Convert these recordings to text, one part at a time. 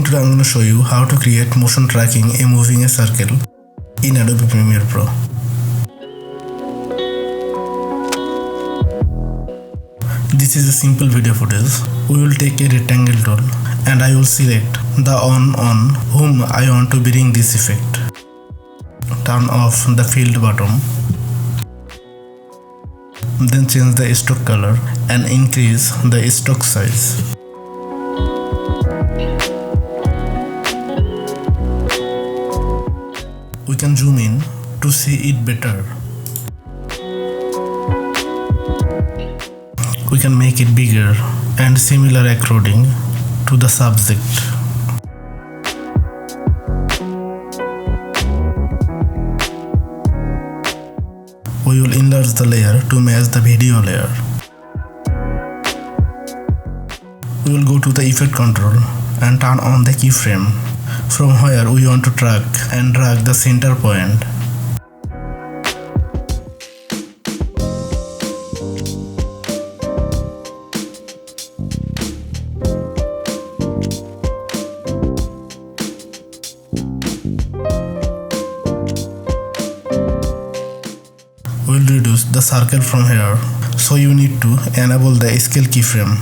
Today I'm going to show you how to create motion tracking a moving a circle in Adobe Premiere Pro. This is a simple video footage. We will take a rectangle tool and I will select the on whom I want to bring this effect. Turn off the field bottom. Then change the stroke color and increase the stroke size. We can zoom in to see it better. We can make it bigger and similar according to the subject. We will enlarge the layer to match the video layer. We will go to the effect control and turn on the keyframe, from where we want to track and drag the center point. We will reduce the circle from here, so you need to enable the scale keyframe.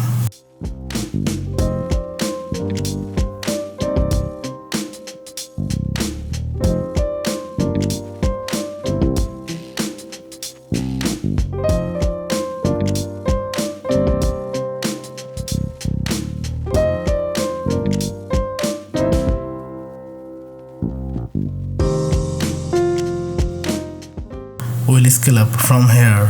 We'll scale up from here.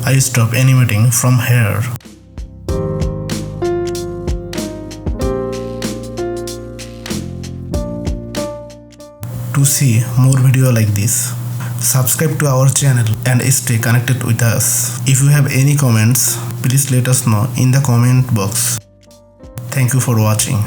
I stop animating from here. To see more video like this, subscribe to our channel and stay connected with us. If you have any comments, please let us know in the comment box. Thank you for watching.